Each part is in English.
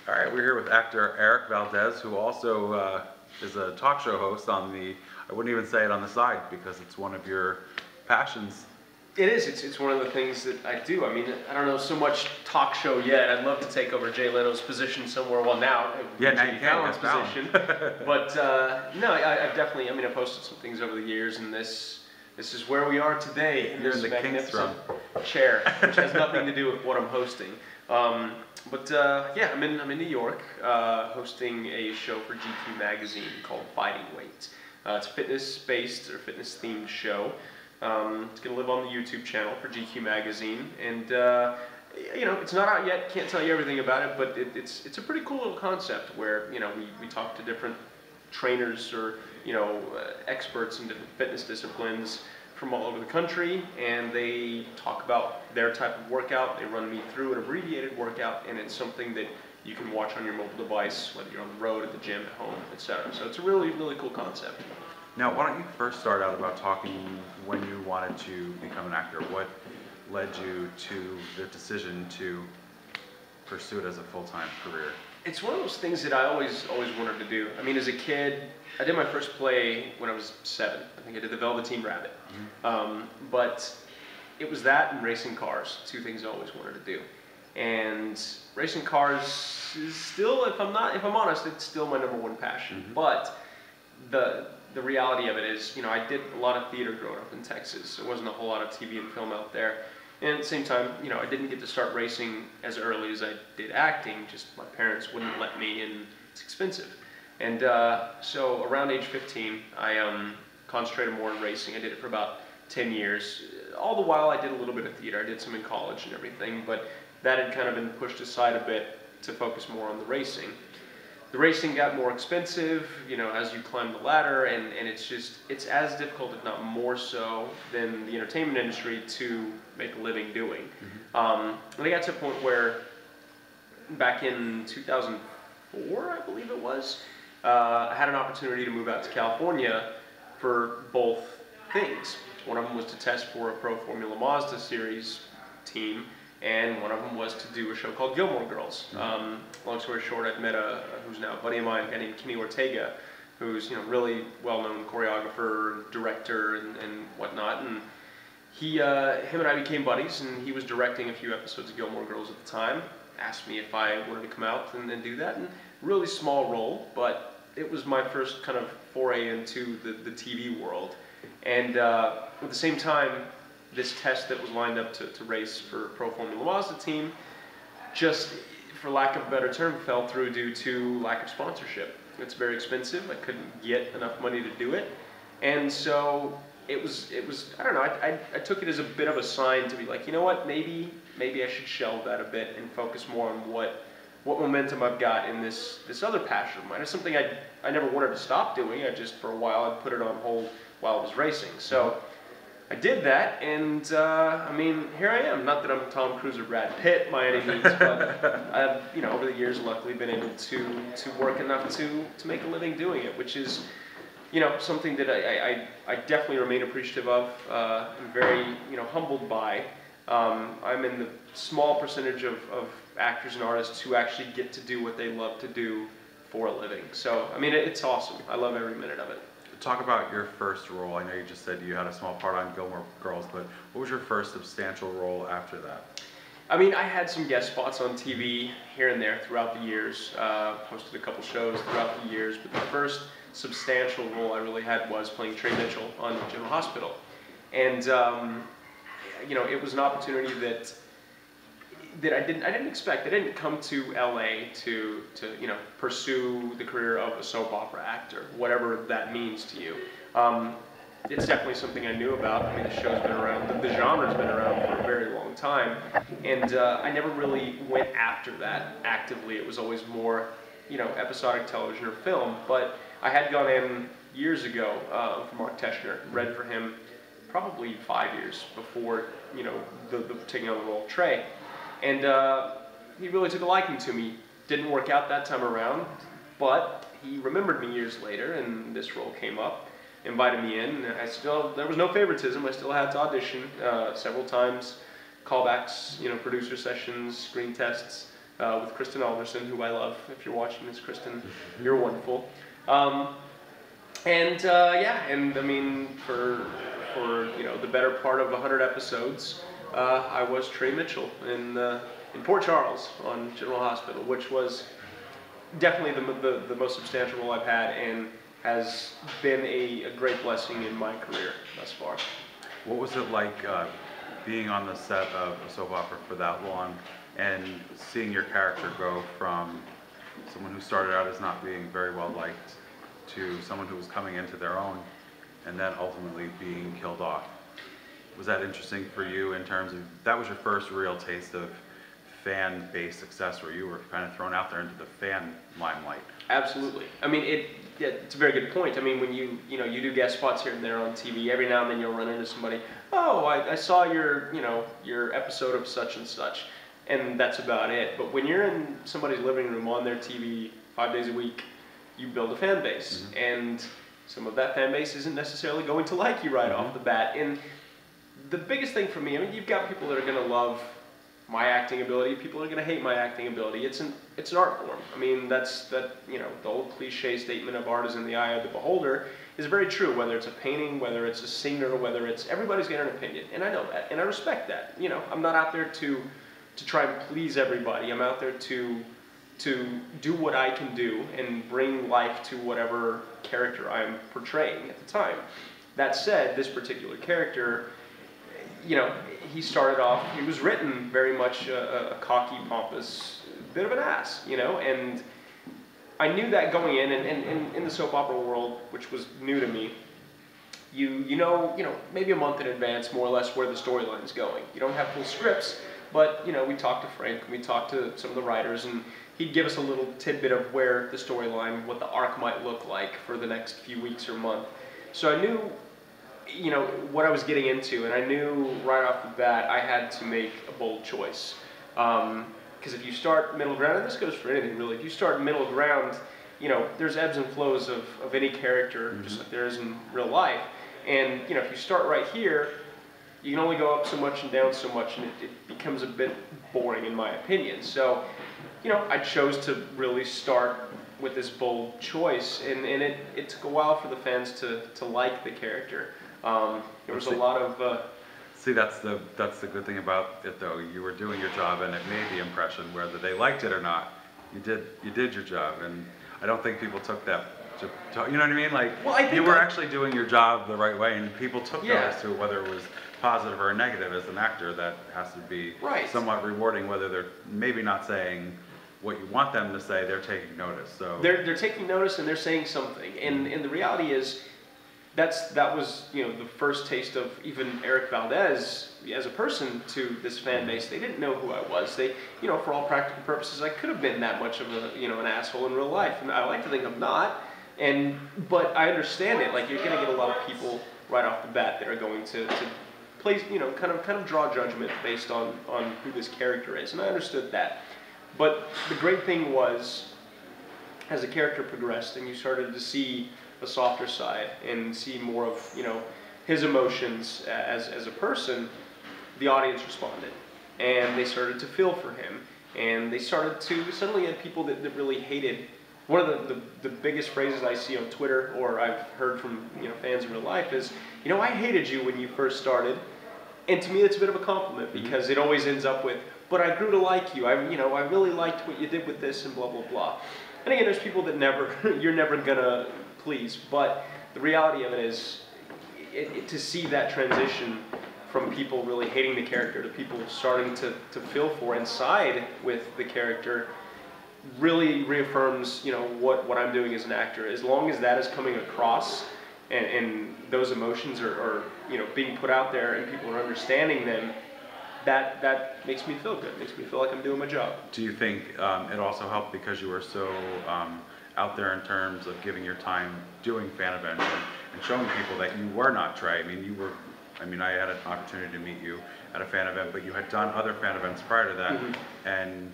All right, we're here with actor Erik Valdez, who also is a talk show host on the, I wouldn't even say it on the side because it's one of your passions. It is. It's one of the things that I do. I mean, I don't know so much talk show yet. I'd love to take over Jay Leno's position somewhere. Well, now it would be Jimmy Fallon's position. But no, I've definitely. I mean, I've posted some things over the years, and this is where we are today. You're in the magnificent chair, which has nothing to do with what I'm hosting. Yeah, I'm in New York, hosting a show for GQ magazine called Fighting Weight. It's a fitness-based or fitness-themed show. It's going to live on the YouTube channel for GQ magazine, and you know, it's not out yet. Can't tell you everything about it, but it's a pretty cool little concept where, you know, we talk to different trainers or, you know, experts in different fitness disciplines from all over the country, and they talk about their type of workout. They run me through an abbreviated workout, and it's something that you can watch on your mobile device, whether you're on the road, at the gym, at home, etc. So it's a really, really cool concept. Now, why don't you first start out about talking when you wanted to become an actor? What led you to the decision to pursue it as a full-time career? It's one of those things that I always wanted to do. I mean, as a kid, I did my first play when I was 7. I think I did The Velveteen Rabbit. But it was that and racing cars, two things I always wanted to do. And racing cars is still, if I'm honest, it's still my #1 passion. But the reality of it is, you know, I did a lot of theater growing up in Texas. There wasn't a whole lot of TV and film out there. And at the same time, you know, I didn't get to start racing as early as I did acting. Just my parents wouldn't let me, and it's expensive. And so around age 15, I concentrated more on racing. I did it for about 10 years. All the while, I did a little bit of theater. I did some in college and everything, but that had kind of been pushed aside a bit to focus more on the racing. The racing got more expensive, you know, as you climb the ladder, and it's as difficult, if not more so, than the entertainment industry to make a living doing. And I got to a point where, back in 2004, I believe it was, I had an opportunity to move out to California for both things. One of them was to test for a Pro Formula Mazda Series team, and one of them was to do a show called Gilmore Girls. Long story short, I'd met who's now a buddy of mine, a guy named Kenny Ortega, who's, you know, really well-known choreographer, director, and whatnot. And him and I became buddies, and he was directing a few episodes of Gilmore Girls at the time. Asked me if I wanted to come out and do that. And really small role, but it was my first kind of foray into the TV world. And at the same time, this test that was lined up to race for Pro Formula Mazda team, just, for lack of a better term, fell through due to lack of sponsorship. It's very expensive. I couldn't get enough money to do it. And so it was I don't know, I took it as a bit of a sign to be like, you know what, maybe I should shelve that a bit and focus more on what momentum I've got in this other passion of mine. It's something I never wanted to stop doing. I just, for a while, I'd put it on hold while I was racing. So I did that, and I mean, here I am. Not that I'm Tom Cruise or Brad Pitt by any means, but I've, you know, over the years, luckily been able to work enough to make a living doing it, which is, you know, something that I definitely remain appreciative of, and very, you know, humbled by. I'm in the small percentage of actors and artists who actually get to do what they love to do for a living. So, I mean, it's awesome. I love every minute of it. Talk about your first role. I know you just said you had a small part on Gilmore Girls, but what was your first substantial role after that? I mean, I had some guest spots on TV here and there throughout the years, hosted a couple shows throughout the years, but the first substantial role I really had was playing Trey Mitchell on General Hospital. And, you know, it was an opportunity that I didn't expect. I didn't come to LA to you know, pursue the career of a soap opera actor, whatever that means to you. It's definitely something I knew about. I mean, the show's been around, the genre's been around for a very long time, and I never really went after that actively. It was always more, you know, episodic television or film. But I had gone in years ago for Mark Teschner, read for him probably 5 years before, you know, the taking on the role of Trey. And he really took a liking to me. Didn't work out that time around, but he remembered me years later, and this role came up, invited me in. And there was no favoritism. I still had to audition several times, callbacks, you know, producer sessions, screen tests, with Kristen Alderson, who I love. If you're watching this, Kristen, you're wonderful. And I mean, for the better part of 100 episodes, I was Trey Mitchell in Port Charles on General Hospital, which was definitely the most substantial role I've had, and has been a great blessing in my career thus far. What was it like being on the set of a soap opera for that long and seeing your character go from someone who started out as not being very well liked to someone who was coming into their own and then ultimately being killed off? Was that interesting for you in terms of, that was your first real taste of fan-based success where you were kind of thrown out there into the fan limelight? Absolutely. I mean, it's a very good point. I mean, when you do guest spots here and there on TV, every now and then you'll run into somebody, oh, I saw your episode of such and such, and that's about it. But when you're in somebody's living room on their TV 5 days a week, you build a fan base, and some of that fan base isn't necessarily going to like you right off the bat. And the biggest thing for me, I mean, you've got people that are going to love my acting ability, people are going to hate my acting ability. It's an art form. I mean, the old cliche statement of art is in the eye of the beholder is very true, whether it's a painting, whether it's a singer, whether it's, everybody's got an opinion, and I know that, and I respect that. You know, I'm not out there to try and please everybody. I'm out there to do what I can do and bring life to whatever character I'm portraying at the time. That said, this particular character, he started off, he was written very much a cocky, pompous, bit of an ass, and I knew that going in, and in the soap opera world, which was new to me, you know maybe a month in advance, more or less, where the storyline's going. You don't have full scripts, but, we talked to Frank, we talked to some of the writers, and he'd give us a little tidbit of where the storyline, what the arc might look like for the next few weeks or month. So I knew what I was getting into, and I knew right off the bat I had to make a bold choice. Because if you start middle ground, and this goes for anything really, if you start middle ground, there's ebbs and flows of any character, just like there is in real life. And if you start right here, you can only go up so much and down so much, and it becomes a bit boring in my opinion. So, I chose to really start with this bold choice, and it took a while for the fans to like the character. There was a lot of... See, that's the good thing about it, though. You were doing your job, and it made the impression, whether they liked it or not. You did your job, and I don't think people took that. You know what I mean? Like, well, you were actually doing your job the right way, and people took notice to it, whether it was positive or negative. As an actor, that has to be somewhat rewarding. Whether they're maybe not saying what you want them to say, they're taking notice. So they're taking notice, and they're saying something. And the reality is, that was the first taste of even Erik Valdez as a person to this fan base. They didn't know who I was. They, for all practical purposes, I could have been that much of a an asshole in real life, and I like to think I'm not. But I understand it. Like, you're going to get a lot of people right off the bat that are going to place, kind of draw judgment based on who this character is, and I understood that. But the great thing was, as the character progressed and you started to see a softer side and see more of his emotions as a person, the audience responded, and they started to feel for him, and they started to suddenly had people that really hated. One of the biggest phrases I see on Twitter, or I've heard from fans in real life, is I hated you when you first started, and to me it's a bit of a compliment, because it always ends up with, but I grew to like you. I really liked what you did with this, and blah blah blah. And again, there's people that you're never gonna please, but the reality of it is, to see that transition from people really hating the character to people starting to feel for and side with the character really reaffirms what I'm doing as an actor. As long as that is coming across and those emotions are being put out there and people are understanding them, that makes me feel good. It makes me feel like I'm doing my job. Do you think it also helped because you were so out there in terms of giving your time doing fan events and showing people that you were not Trey? I mean, I had an opportunity to meet you at a fan event, but you had done other fan events prior to that, and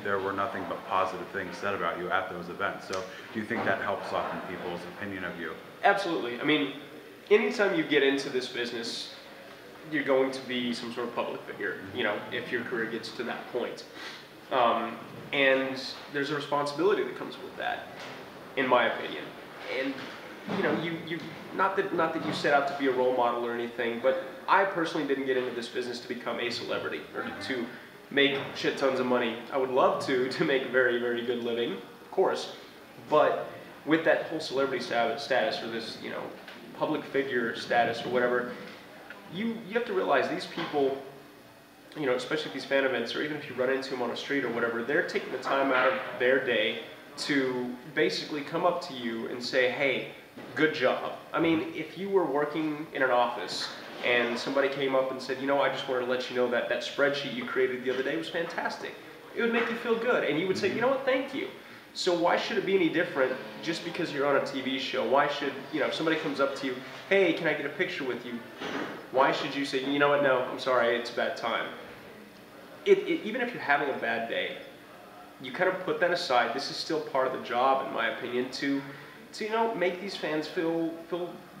there were nothing but positive things said about you at those events. So do you think that helps soften people's opinion of you? Absolutely. I mean, anytime you get into this business, you're going to be some sort of public figure, if your career gets to that point. And there's a responsibility that comes with that, in my opinion. And you know, you not that you set out to be a role model or anything, but I personally didn't get into this business to become a celebrity or to make shit tons of money. I would love to make a very, very good living, of course, but with that whole celebrity status or this, you know, public figure status or whatever, you have to realize these people, you know, especially at these fan events, or even if you run into them on a street or whatever, they're taking the time out of their day to basically come up to you and say, hey, good job. I mean, if you were working in an office and somebody came up and said, you know, I just wanted to let you know that that spreadsheet you created the other day was fantastic, it would make you feel good. And you would say, you know what, thank you. So why should it be any different just because you're on a TV show? Why should, you know, if somebody comes up to you, hey, can I get a picture with you? Why should you say, you know what, no, I'm sorry, it's a bad time. Even if you're having a bad day, you kind of put that aside. This is still part of the job, in my opinion, to you know, make these fans feel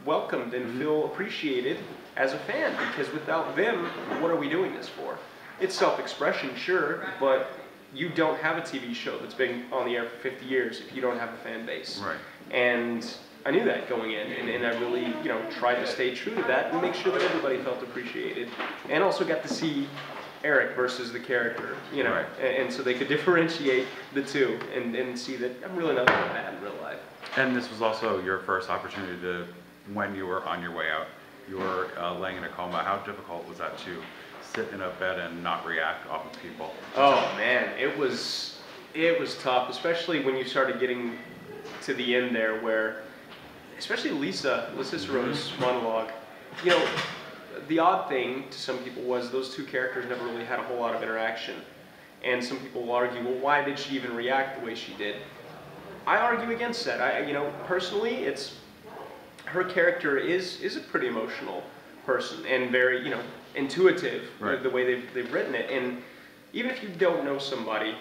welcomed and feel appreciated as a fan, because without them, what are we doing this for? It's self-expression, sure, but you don't have a TV show that's been on the air for 50 years if you don't have a fan base. Right. And I knew that going in, and I really, you know, tried to stay true to that and make sure that everybody felt appreciated, and also got to see Erik versus the character, you know, right. and so they could differentiate the two and see that I'm really not that bad in real life. And this was also your first opportunity to, when you were on your way out, you were laying in a coma. How difficult was that to sit in a bed and not react off of people? Oh man, it was tough, especially when you started getting to the end there, where, especially Lisa Cicero's monologue, you know, the odd thing to some people was those two characters never really had a whole lot of interaction. And some people will argue, well, why did she even react the way she did? I argue against that. You know, personally, her character is a pretty emotional person and very, you know, intuitive, right. the way they've written it. And even if you don't know somebody,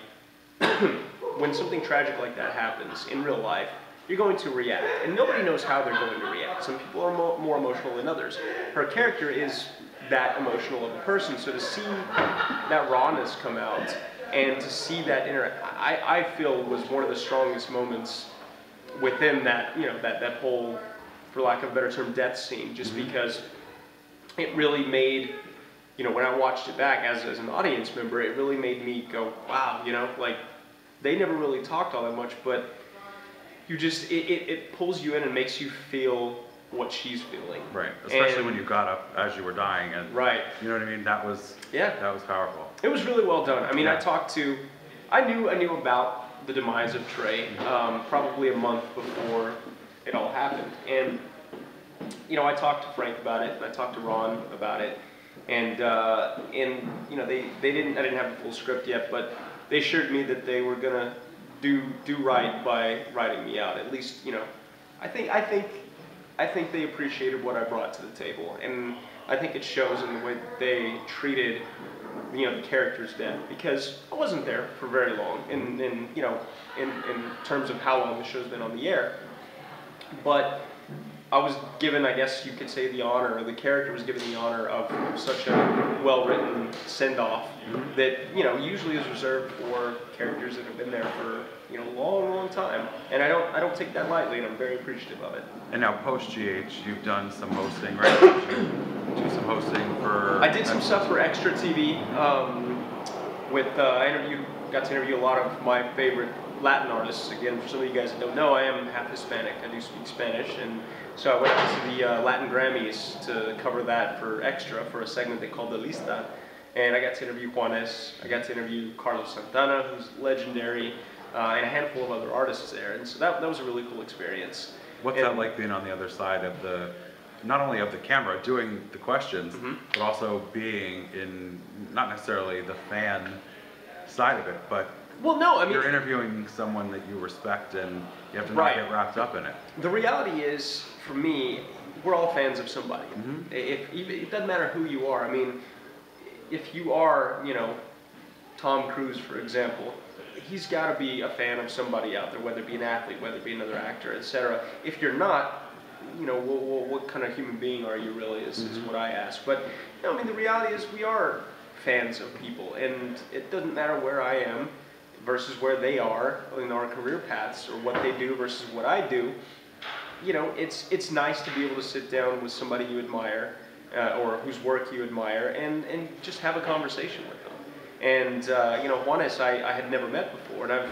when something tragic like that happens in real life, you're going to react. And nobody knows how they're going to react. Some people are more emotional than others. Her character is that emotional of a person, so to see that rawness come out and to see that I feel was one of the strongest moments within that, you know, that whole, for lack of a better term, death scene, just because it really made, you know, when I watched it back as an audience member, it really made me go, wow, you know, like, they never really talked all that much, but you just, it pulls you in and makes you feel what she's feeling. Right, especially when you got up as you were dying, and right. You know what I mean? That was powerful. It was really well done. I mean, yeah. I knew about the demise of Trey probably a month before it all happened, and you know, I talked to Frank about it, and I talked to Ron about it, and you know, I didn't have the full script yet, but they assured me that they were gonna do right by writing me out. At least, you know, I think they appreciated what I brought to the table, and I think it shows in the way that they treated, you know, the character's death, because I wasn't there for very long, in you know, in terms of how long the show's been on the air, but I was given, I guess you could say, the honor, or the character was given the honor of such a well-written send-off that, you know, usually is reserved for characters that have been there for, you know, a long time. And I don't take that lightly, and I'm very appreciative of it. And now post-GH, you've done some hosting, right? Did you do some hosting for... I did some stuff for Extra TV. I got to interview a lot of my favorite Latin artists. Again, for some of you guys that don't know, I am half Hispanic. I do speak Spanish, and so I went out to the Latin Grammys to cover that for Extra, for a segment they called the Lista. And I got to interview Juanes, I got to interview Carlos Santana, who's legendary, and a handful of other artists there. And so that was a really cool experience. What's that like, being on the other side of the, not only of the camera, doing the questions, but also being in, not necessarily the fan side of it, but well, no, I mean, you're interviewing someone that you respect, and you have to not get wrapped up in it. The reality is, for me, we're all fans of somebody. It doesn't matter who you are. I mean, if you are, you know, Tom Cruise, for example, he's got to be a fan of somebody out there, whether it be an athlete, whether it be another actor, etc. If you're not, you know, what kind of human being are you really, is what I ask. But, you know, I mean, the reality is we are fans of people, and it doesn't matter where I am versus where they are in our career paths, or what they do versus what I do. You know, it's nice to be able to sit down with somebody you admire, or whose work you admire, and just have a conversation with them. And you know, Juanes I had never met before, and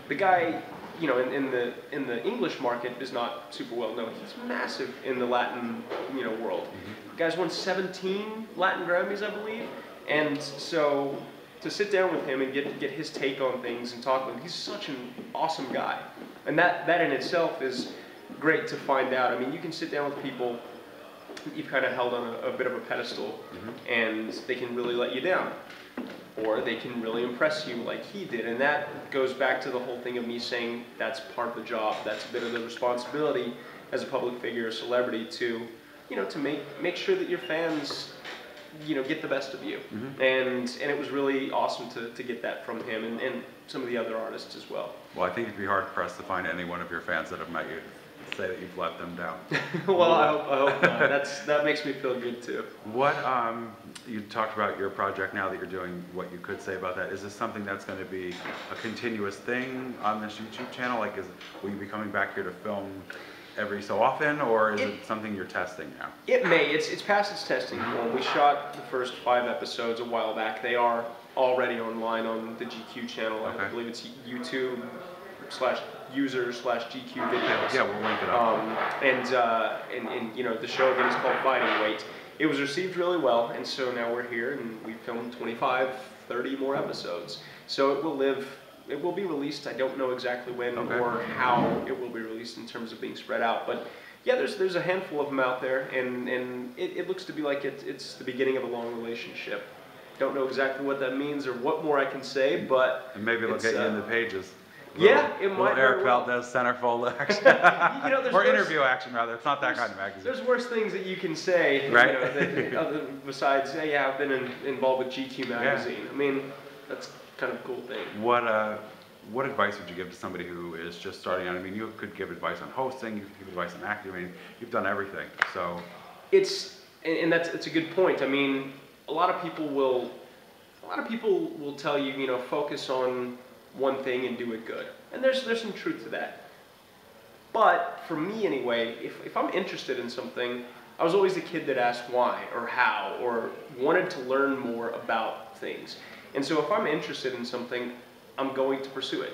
the guy, you know, in the English market is not super well known. He's massive in the Latin, you know, world. The guy's won 17 Latin Grammys, I believe, and so to sit down with him and get his take on things and talk with him, he's such an awesome guy, and that in itself is great to find out. I mean, you can sit down with people you've kind of held on a bit of a pedestal, and they can really let you down, or they can really impress you like he did. And that goes back to the whole thing of me saying that's part of the job. That's a bit of the responsibility as a public figure, a celebrity, to, you know, to make sure that your fans, you know, get the best of you. And it was really awesome to get that from him, and some of the other artists as well. Well, I think it'd be hard pressed to find any one of your fans that have met you say that you've let them down. Well, I hope not. That makes me feel good too. What, you talked about your project now that you're doing, what you could say about that. Is this something that's going to be a continuous thing on this YouTube channel? Like, will you be coming back here to film every so often, or is it something you're testing now? It may. It's past its testing point. We shot the first 5 episodes a while back. They are already online on the GQ channel. Okay. I believe it's YouTube/user/GQ videos. Yeah, we'll link it up. And you know, the show again is called Fighting Weight. It was received really well, and so now we're here, and we filmed 25, 30 more episodes. So it will live. It will be released. I don't know exactly when or how it will be released in terms of being spread out, but yeah, there's a handful of them out there, and it looks to be like it's the beginning of a long relationship. Don't know exactly what that means or what more I can say, but and maybe they'll get you in the pages. Yeah, it might. Erik Valdez centerfold action, you know, or interview action rather. It's not that kind of magazine. There's worse things that you can say, right? You know, besides, yeah, I've been involved with GQ magazine. Yeah. I mean, that's kind of a cool thing. What advice would you give to somebody who is just starting out? I mean, you could give advice on hosting, you could give advice on acting. I mean, you've done everything, so. It's a good point. I mean, a lot of people will tell you, you know, focus on one thing and do it good. And there's some truth to that. But for me anyway, if I'm interested in something, I was always the kid that asked why or how or wanted to learn more about things. And so if I'm interested in something, I'm going to pursue it.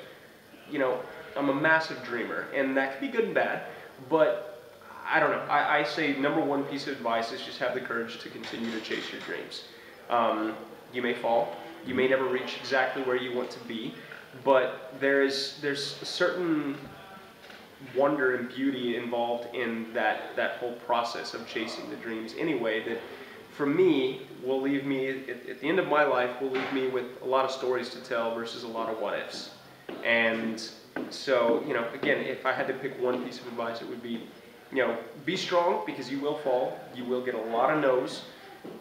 You know, I'm a massive dreamer, and that can be good and bad, but I don't know. I say number one piece of advice is just have the courage to continue to chase your dreams. You may fall, you may never reach exactly where you want to be, but there's a certain wonder and beauty involved in that whole process of chasing the dreams anyway, that for me will leave me, at the end of my life, will leave me with a lot of stories to tell versus a lot of what ifs. And so, you know, again, if I had to pick one piece of advice, it would be, you know, be strong, because you will fall, you will get a lot of no's.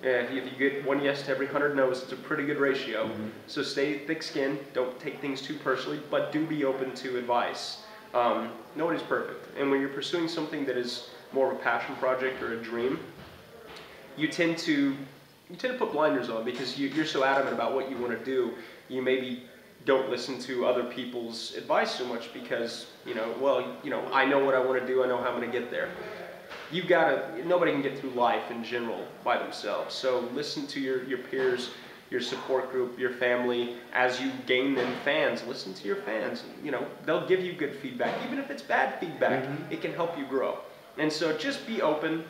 If you get one yes to every 100 no's, it's a pretty good ratio. So stay thick-skinned, don't take things too personally, but do be open to advice. Nobody's perfect, and when you're pursuing something that is more of a passion project or a dream, you tend to put blinders on, because you're so adamant about what you want to do. You maybe don't listen to other people's advice so much because, you know, well, you know, I know what I want to do, I know how I'm going to get there. Nobody can get through life in general by themselves. So listen to your peers, your support group, your family. As you gain them fans, listen to your fans. You know, they'll give you good feedback. Even if it's bad feedback, it can help you grow. And so just be open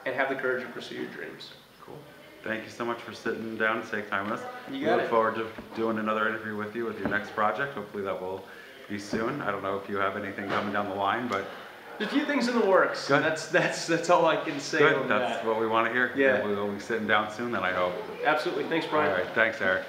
and have the courage to pursue your dreams. Cool. Thank you so much for sitting down to take time with us. You got it. Look forward to doing another interview with you with your next project. Hopefully that will be soon. I don't know if you have anything coming down the line, but there's a few things in the works. Good. That's all I can say Good. on That's that. what we want to hear. Yeah. We'll be sitting down soon then, I hope. Absolutely. Thanks, Brian. All right. Thanks, Erik.